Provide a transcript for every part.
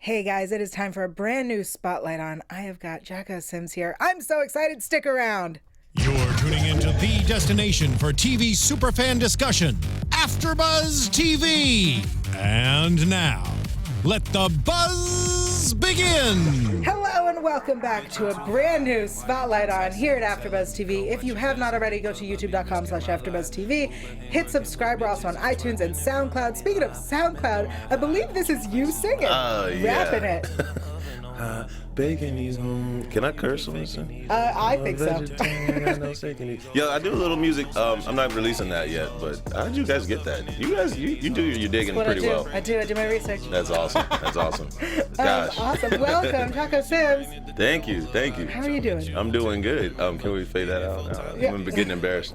Hey guys, it is time for a brand new spotlight on. I have got Jocko Sims here. I'm so excited. Stick around. You're tuning into the destination for TV superfan discussion, AFTERBUZZ TV. And now, let the buzz begin. Hello and welcome back to a brand new spotlight on here at AFTERBUZZ TV. If you have not already, go to youtube.com/AFTERBUZZ TV. Hit subscribe. We're also on iTunes and SoundCloud. Speaking of SoundCloud, I believe this is you singing, rapping it. Bacon these Can I curse on this? I think so. Yeah, I do a little music. I'm not releasing that yet, but how did you guys get that? You guys, you do your digging pretty well. I do my research. That's awesome. That's awesome. Gosh. Awesome. Welcome, Jocko Sims. Thank you. How are you doing? I'm doing good. Can we fade that out? I'm getting embarrassed.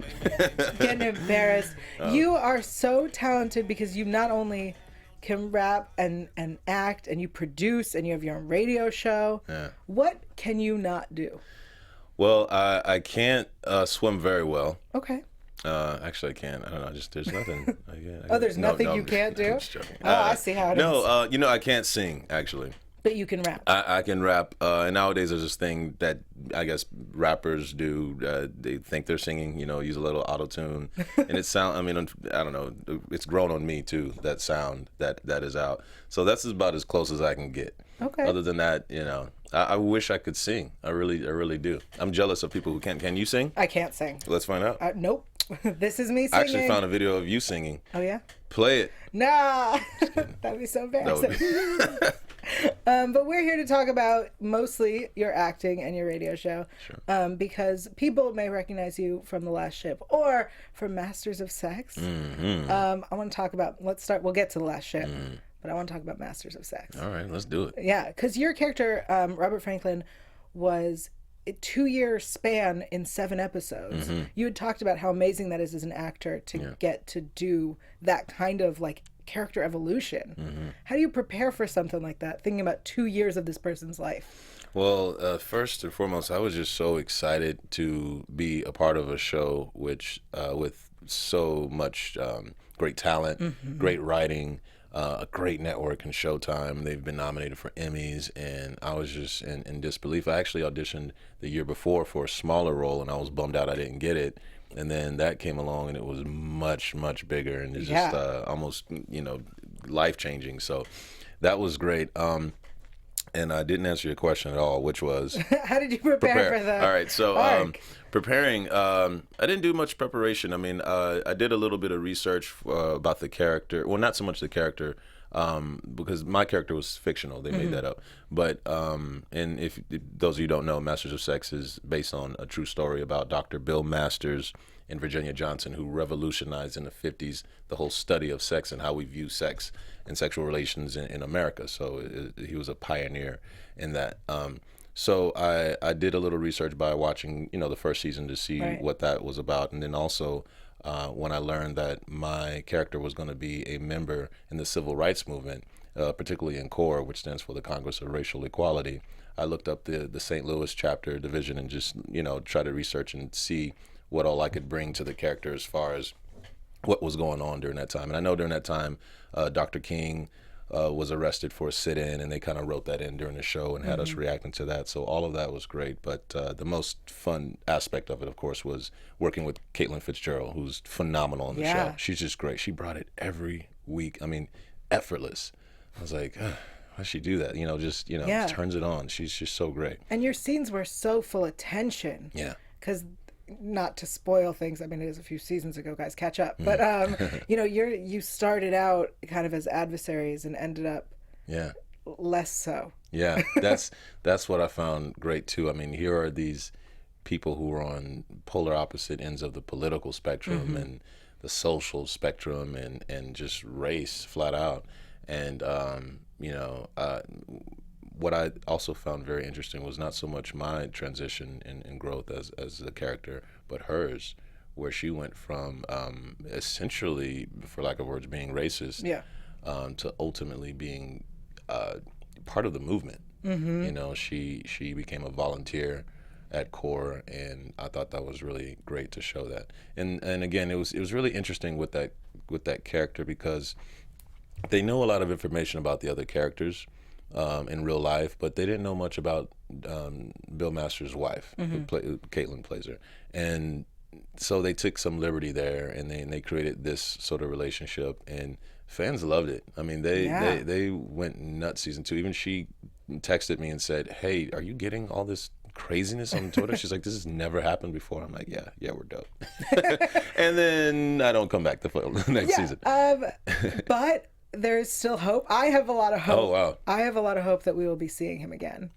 Getting embarrassed. You are so talented because you not only can rap and act, and you produce, and you have your own radio show. Yeah. What can you not do? Well, I can't swim very well. Okay. Actually, I can. I don't know. There's nothing. There's nothing you can't do? I'm just joking. I see how it is. No, I can't sing, actually. But you can rap. I can rap, and nowadays there's this thing that I guess rappers do. They think they're singing, use a little auto-tune, and it sound. I mean, I don't know. It's grown on me too. That sound that is out. So that's about as close as I can get. Okay. Other than that, I wish I could sing. I really do. I'm jealous of people who can. Can you sing? I can't sing. Let's find out. Nope. This is me singing. I actually found a video of you singing. Oh yeah. Play it. Nah. That'd be so embarrassing. But we're here to talk about mostly your acting and your radio show. Sure. Because people may recognize you from The Last Ship or from Masters of Sex. Mm-hmm. I want to talk about, we'll get to The Last Ship, but I want to talk about Masters of Sex. All right, let's do it. Yeah, because your character, Robert Franklin, was a 2-year span in 7 episodes. Mm-hmm. You had talked about how amazing that is as an actor to get to do that kind of character evolution. Mm-hmm. How do you prepare for something like that, thinking about 2 years of this person's life? Well, first and foremost, I was just so excited to be a part of a show with so much great talent, great writing, a great network and Showtime. They've been nominated for Emmys, and I was just in disbelief. I actually auditioned the year before for a smaller role, and I was bummed out I didn't get it. And then that came along, and it was much, much bigger, and it's just almost, life-changing. So that was great. And I didn't answer your question at all, which was... How did you prepare for that? All right, so arc? Preparing, I didn't do much preparation. I mean, I did a little bit of research about the character. Well, not so much the character, because my character was fictional. They made that up. But, and if those of you don't know, Masters of Sex is based on a true story about Dr. Bill Masters and Virginia Johnson, who revolutionized in the 50s the whole study of sex and how we view sex and sexual relations in America. So he was a pioneer in that. So I did a little research by watching, the first season to see what that was about. And then also when I learned that my character was going to be a member in the civil rights movement, particularly in CORE, which stands for the Congress of Racial Equality, I looked up the St. Louis chapter division and just, try to research and see what all I could bring to the character as far as what was going on during that time. And I know during that time, Dr. King was arrested for a sit-in, and they kind of wrote that in during the show and had us reacting to that. So all of that was great. But the most fun aspect of it, of course, was working with Caitlin Fitzgerald, who's phenomenal on the show. She's just great. She brought it every week. I mean, effortless. I was like, how'd she do that? Just turns it on. She's just so great. And your scenes were so full of tension. Yeah. Because... not to spoil things, I mean, it was a few seasons ago, guys, catch up. But you started out kind of as adversaries and ended up less so. Yeah, that's what I found great too. I mean, here are these people who are on polar opposite ends of the political spectrum and the social spectrum and just race flat out. And what I also found very interesting was not so much my transition and growth as the character, but hers, where she went from essentially, for lack of words, being racist to ultimately being part of the movement. She became a volunteer at CORE, and I thought that was really great to show that. And again, it was really interesting with that character because they know a lot of information about the other characters. in real life, but they didn't know much about Bill Masters' wife, Caitlin plays her, and so they took some liberty there, and they created this sort of relationship, and fans loved it. I mean, they went nuts season 2. Even she texted me and said, "Hey, are you getting all this craziness on Twitter?" She's like, "This has never happened before." I'm like, yeah, we're dope. And then I don't come back the next season. But there's still hope. I have a lot of hope. Oh, wow. I have a lot of hope that we will be seeing him again.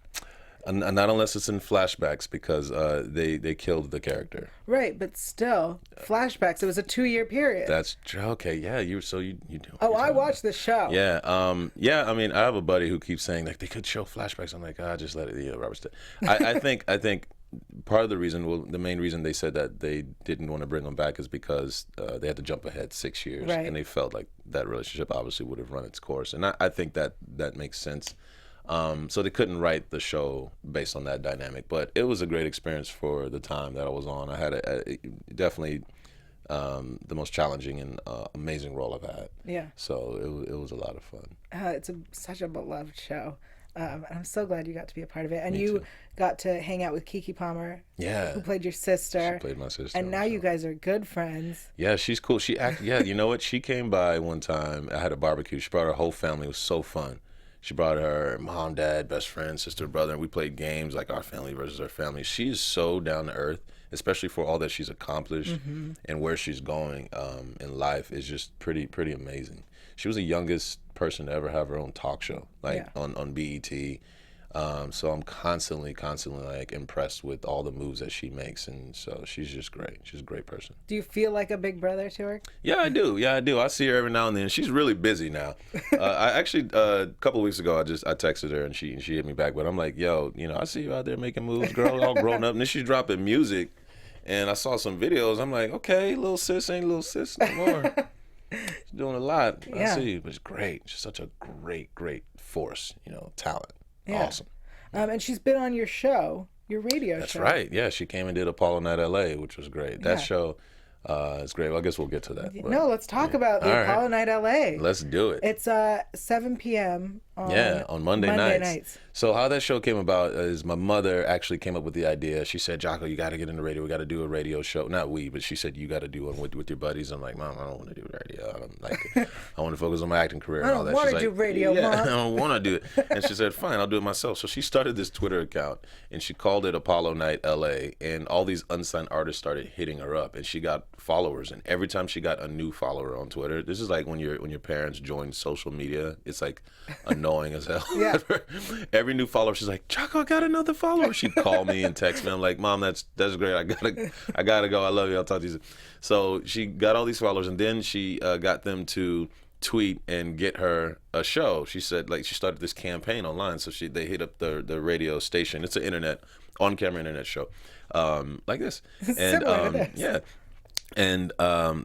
And not unless it's in flashbacks, because they killed the character. Right, but still, flashbacks. It was a 2-year period. That's okay. Yeah, you do. Oh, I watched the show. Yeah, I mean, I have a buddy who keeps saying like they could show flashbacks. I'm like, just let it. Robert. I think part of the reason, the main reason they said that they didn't want to bring them back is because they had to jump ahead 6 years, right. And they felt like that relationship obviously would have run its course, and I think that makes sense. So they couldn't write the show based on that dynamic, but it was a great experience for the time that I was on. I had definitely the most challenging and amazing role I've had. Yeah. So it was a lot of fun. It's such a beloved show. I'm so glad you got to be a part of it. And Me you too. got to hang out with Keke Palmer, Yeah. who played your sister. She played my sister. And now you guys are good friends. Yeah, she's cool. Yeah, you know what? She came by one time. I had a barbecue. She brought her whole family. It was so fun. She brought her mom, dad, best friend, sister, brother, and we played games like our family versus her family. She is so down to earth, especially for all that she's accomplished and where she's going in life is just pretty amazing. She was the youngest person to ever have her own talk show, on BET. So I'm constantly like impressed with all the moves that she makes, and so she's just great. She's a great person. Do you feel like a big brother to her? Yeah, I do. I see her every now and then. She's really busy now. I actually a couple of weeks ago I texted her and she hit me back, but I'm like, yo, I see you out there making moves, girl, all grown up. And then she's dropping music, and I saw some videos. I'm like, okay, little sis ain't little sis no more. She's doing a lot. Yeah. I see you, but it's great. She's such a great force. Talent. Yeah. Awesome. And she's been on your show, your radio That's show. That's right. Yeah, she came and did Apollo Night LA, which was great. That Yeah. show is great. Well, I guess we'll get to that. But, No, let's talk about the All right. Apollo Night LA. Let's do it. It's 7 p.m. on Monday nights. So how that show came about is my mother actually came up with the idea. She said, Jocko, you got to get in the radio. We got to do a radio show. Not we, but she said, you got to do one with your buddies. I'm like, Mom, I don't want to do radio. I don't like it. I want to focus on my acting career and all that. I don't want to She's do like, radio, yeah, Mom. I don't want to do it. And she said, fine, I'll do it myself. So she started this Twitter account, and she called it Apollo Night LA, and all these unsigned artists started hitting her up, and she got followers. And every time she got a new follower on Twitter, this is like when your parents join social media, it's like annoying as hell. Yeah. Every new follower, she's like, Jocko, I got another follower. She'd call me and text me. I'm like, Mom, that's great. I gotta go. I love you. I'll talk to you soon. So she got all these followers, and then she got them to tweet and get her a show. She said, she started this campaign online. So they hit up the radio station. It's an on-camera internet show, like this. And Similar to this. yeah. And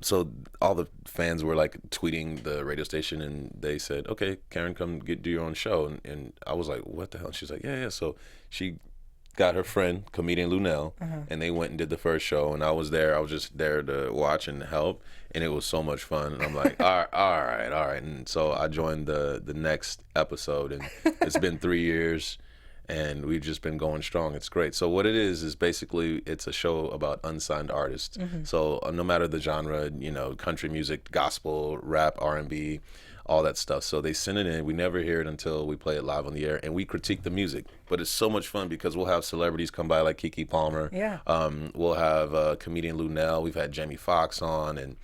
so all the fans were like tweeting the radio station, and they said, okay, Karen, come do your own show. And I was like, what the hell? And she's like, yeah. So she got her friend, comedian Lunel, and they went and did the first show, and I was there. I was just there to watch and help, and it was so much fun. And I'm like, all right. And so I joined the next episode, and it's been 3 years. And we've just been going strong. It's great. So what it is basically it's a show about unsigned artists. So no matter the genre, country music, gospel, rap, R&B, all that stuff. So they send it in. We never hear it until we play it live on the air, and we critique the music. But it's so much fun because we'll have celebrities come by like Keke Palmer. Yeah. We'll have comedian Lunel. We've had Jamie Foxx on, and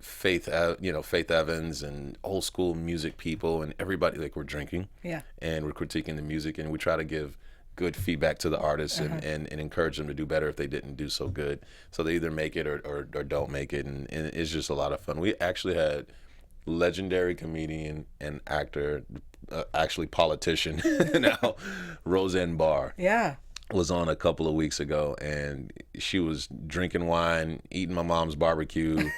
Faith Evans, and old school music people, and everybody. Like, we're drinking, and we're critiquing the music, and we try to give good feedback to the artists and encourage them to do better if they didn't do so good. So they either make it or don't make it, and it's just a lot of fun. We actually had legendary comedian and actor, actually politician now, Roseanne Barr. Yeah. Was on a couple of weeks ago, and she was drinking wine, eating my mom's barbecue,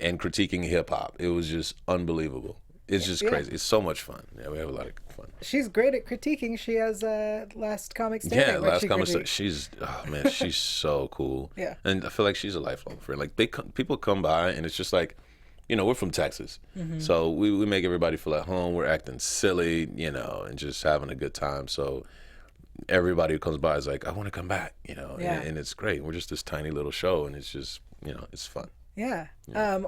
and critiquing hip hop. It was just unbelievable. It's just crazy. It's so much fun. Yeah, we have a lot of fun. She's great at critiquing. She has Last Comic Standing. Yeah, Last Comic Standing. She's she's so cool. Yeah. And I feel like she's a lifelong friend. Like people come by, and it's just like we're from Texas, so we make everybody feel at home. We're acting silly, and just having a good time. So everybody who comes by is like, I want to come back, and it's great. We're just this tiny little show, and it's just, it's fun. Yeah.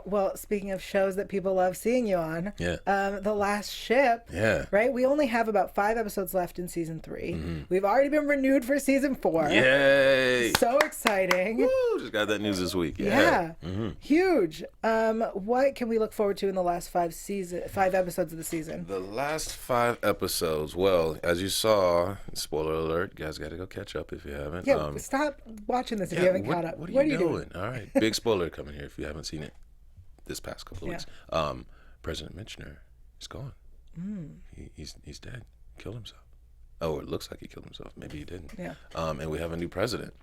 Well, speaking of shows that people love seeing you on, The Last Ship, right? We only have about 5 episodes left in season 3. We've already been renewed for season 4. Yay! So exciting. Woo, just got that news this week. Yeah. Huge. What can we look forward to in the last 5 episodes of the season? The last 5 episodes, well, as you saw, spoiler alert, you guys got to go catch up if you haven't. Yeah, stop watching this if you haven't caught up. What are you doing? All right, big spoiler coming here if you haven't seen it this past couple of weeks. President Michener is gone. He's dead. Killed himself. Oh, it looks like he killed himself. Maybe he didn't. Yeah. And we have a new president.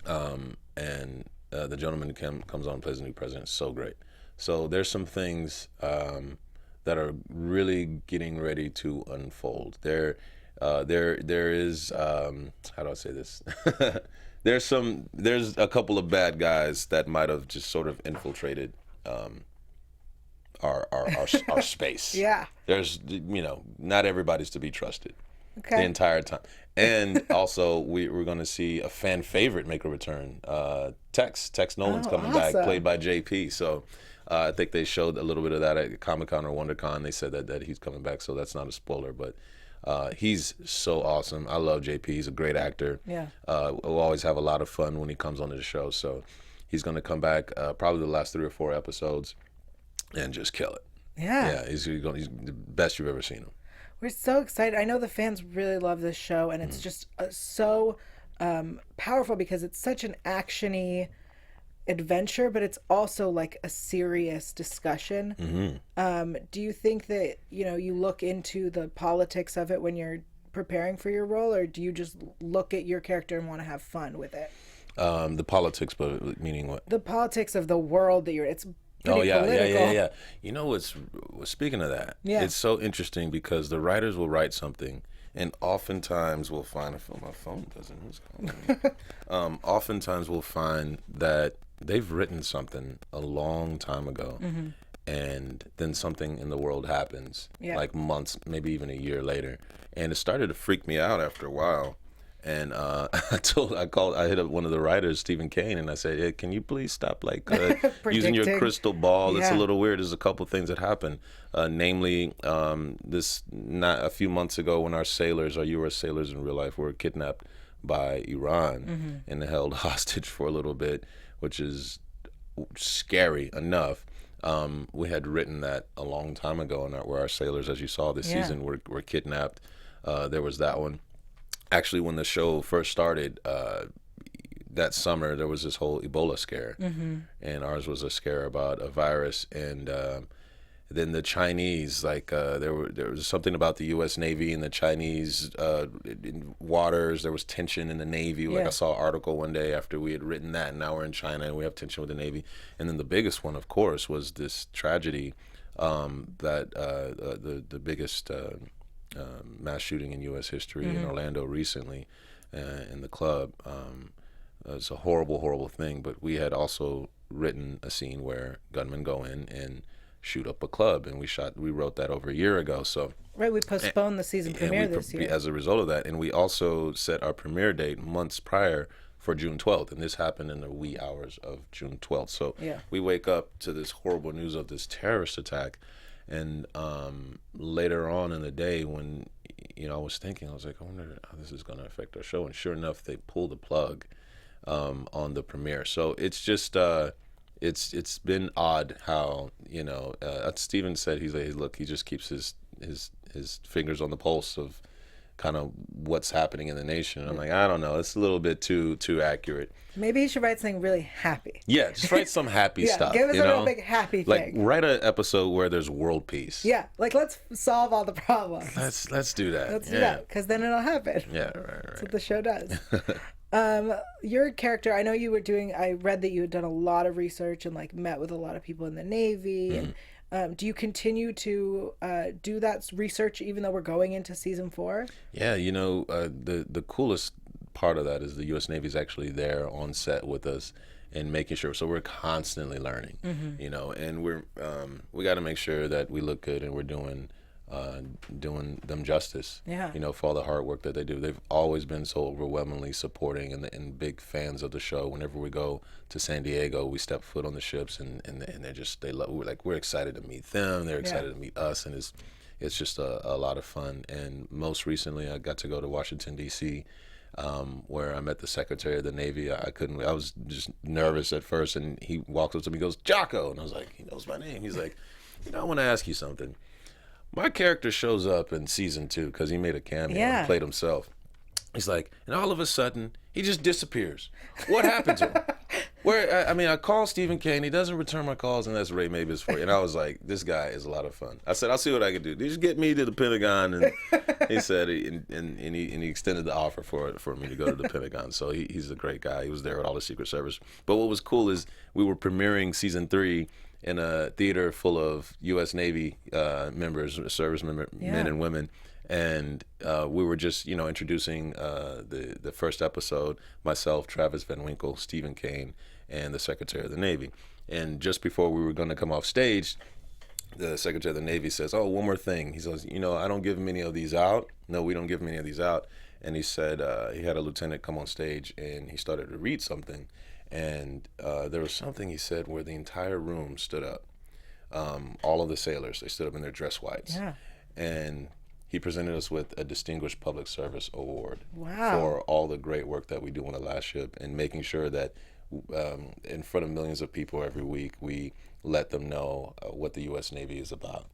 And the gentleman who comes on and plays the new president is so great. So there's some things that are really getting ready to unfold. There is how do I say this? There's a couple of bad guys that might have just sort of infiltrated our space. Yeah. There's not everybody's to be trusted Okay. the entire time. And also we're going to see a fan favorite make a return. Tex Nolan's coming back, played by JP. So I think they showed a little bit of that at Comic-Con or WonderCon. They said that he's coming back, so that's not a spoiler, but he's so awesome. I love JP. He's a great actor. Yeah. We'll always have a lot of fun when he comes onto the show. So he's going to come back probably the last 3 or 4 episodes and just kill it. Yeah. Yeah, he's the best you've ever seen him. We're so excited. I know the fans really love this show, and it's just so powerful because it's such an action-y adventure, but it's also like a serious discussion. Do you think that you look into the politics of it when you're preparing for your role, or do you just look at your character and want to have fun with it? The politics, but meaning what? The politics of the world that you're. It's pretty yeah. Speaking of that, it's so interesting because the writers will write something, and oftentimes we'll find my phone doesn't. Who's calling me? Oftentimes we'll find that they've written something a long time ago, and then something in the world happens, like months, maybe even a year later, and it started to freak me out after a while. And I hit up one of the writers, Stephen Kane, and I said, hey, can you please stop using your crystal ball? It's a little weird. There's a couple things that happened. Namely, not a few months ago when our U.S. sailors in real life were kidnapped by Iran and held hostage for a little bit, which is scary enough. We had written that a long time ago, where our sailors, as you saw this season, were kidnapped. There was that one. Actually, when the show first started, that summer, there was this whole Ebola scare, and ours was a scare about a virus. And then the Chinese, there was something about the U.S. Navy and the Chinese in waters. There was tension in the Navy. I saw an article one day after we had written that, and now we're in China and we have tension with the Navy. And then the biggest one, of course, was this tragedy that the biggest mass shooting in U.S. history in Orlando recently in the club. It's a horrible, horrible thing, but we had also written a scene where gunmen go in and shoot up a club, and we wrote that over a year ago. So we postponed the season premiere this year as a result of that, and we also set our premiere date months prior for June 12th, and this happened in the wee hours of June 12th. So we wake up to this horrible news of this terrorist attack. And later on in the day, when I was thinking, I was like, I wonder how this is going to affect our show. And sure enough, they pulled the plug on the premiere. So it's just it's been odd how Steven said he's like, look, he just keeps his fingers on the pulse of kind of what's happening in the nation. And I'm like, I don't know, it's a little bit too accurate. Maybe he should write something really happy. Yeah, just write some happy stuff. Give us a real big happy thing. Like write an episode where there's world peace. Yeah, let's solve all the problems. Let's do that. Let's do that, because then it'll happen. Yeah, right. That's what the show does. Your character, I know I read that you had done a lot of research and met with a lot of people in the Navy. And do you continue to do that research even though we're going into season 4? Yeah, the coolest part of that is the U.S. Navy is actually there on set with us, and making sure. So we're constantly learning, you know, and we got to make sure that we look good and we're doing them justice, you know, for all the hard work that they do. They've always been so overwhelmingly supporting and big fans of the show. Whenever we go to San Diego, we step foot on the ships, and they love. We're excited to meet them. They're excited to meet us, and it's just a lot of fun. And most recently, I got to go to Washington D.C., where I met the Secretary of the Navy. I was just nervous at first, and he walks up to me, goes, "Jocko," and I was like, he knows my name. He's like, "You know, I want to ask you something. My character shows up in season 2 because he made a cameo and played himself. He's like, and all of a sudden, he just disappears. What happened to him? I call Stephen Kane. He doesn't return my calls, and that's Ray Mabus for you." And I was like, this guy is a lot of fun. I said, "I'll see what I can do. Did you get me to the Pentagon?" And he said, and he extended the offer for me to go to the Pentagon. So he's a great guy. He was there with all the Secret Service. But what was cool is we were premiering season 3 in a theater full of U.S. Navy members, men and women. And we were just, you know, introducing the first episode, myself, Travis Van Winkle, Stephen Kane, and the Secretary of the Navy. And just before we were going to come off stage, the Secretary of the Navy says, "Oh, one more thing." He says, "You know, I don't give many of these out. No, we don't give many of these out." And he said he had a lieutenant come on stage, and he started to read something. And there was something he said where the entire room stood up. All of the sailors, they stood up in their dress whites. Yeah. And he presented us with a Distinguished Public Service Award for all the great work that we do on the last ship, and making sure that in front of millions of people every week, we let them know what the U.S. Navy is about.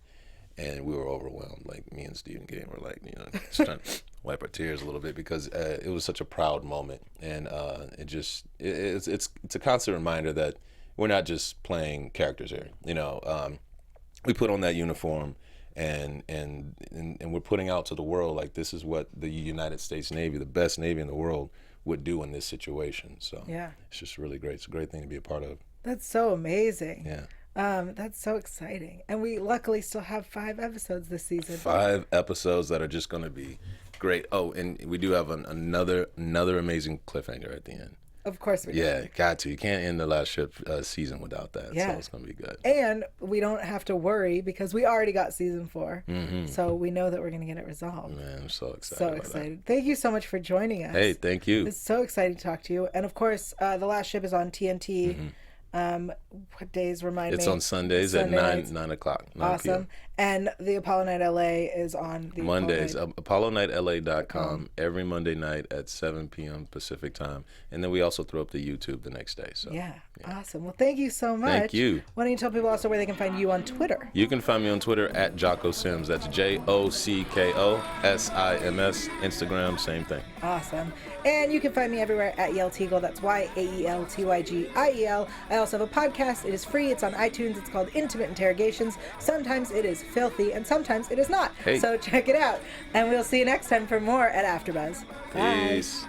And we were overwhelmed. Like, me and Stephen Kane were like, you know, just trying to wipe our tears a little bit, because it was such a proud moment. And it's a constant reminder that we're not just playing characters here. You know, we put on that uniform, and we're putting out to the world, like, this is what the United States Navy, the best Navy in the world, would do in this situation. So it's just really great. It's a great thing to be a part of. That's so amazing. Yeah. That's so exciting. And we luckily still have 5 episodes this season. 5 episodes that are just going to be great. Oh, and we do have another amazing cliffhanger at the end. Of course we do. Yeah, got to. You can't end the last ship season without that. Yeah. So it's going to be good. And we don't have to worry, because we already got season 4. So we know that we're going to get it resolved. Man, I'm so excited. So excited. Thank you so much for joining us. Hey, thank you. It's so exciting to talk to you. And of course, The Last Ship is on TNT. What days, remind me? It's on Sundays at 9 o'clock. 9 awesome. PM. And the Apollo Night LA is on the Mondays. ApolloNightLA.com every Monday night at 7 p.m. Pacific time. And then we also throw up the YouTube the next day. So yeah. Awesome. Well, thank you so much. Thank you. Why don't you tell people also where they can find you on Twitter? You can find me on Twitter at Jocko Sims. That's JOCKOSIMS. Instagram, same thing. Awesome. And you can find me everywhere at Yael Tygiel. That's YAELTYGIEL. I also have a podcast. It is free. It's on iTunes. It's called Intimate Interrogations. Sometimes it is filthy, and sometimes it is not. Hey. So check it out. And we'll see you next time for more at AfterBuzz. Bye. Peace.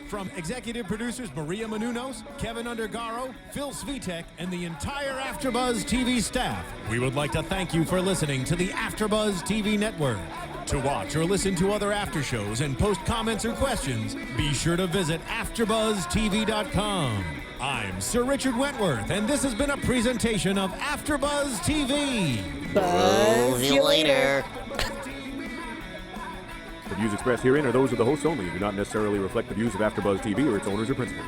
From executive producers Maria Menounos, Kevin Undergaro, Phil Svitek, and the entire AfterBuzz TV staff, we would like to thank you for listening to the AfterBuzz TV network. To watch or listen to other after shows and post comments or questions, be sure to visit AfterBuzzTV.com. I'm Sir Richard Wentworth, and this has been a presentation of AfterBuzz TV. Buzz you later. The views expressed herein are those of the hosts only and do not necessarily reflect the views of AfterBuzz TV or its owners or principals.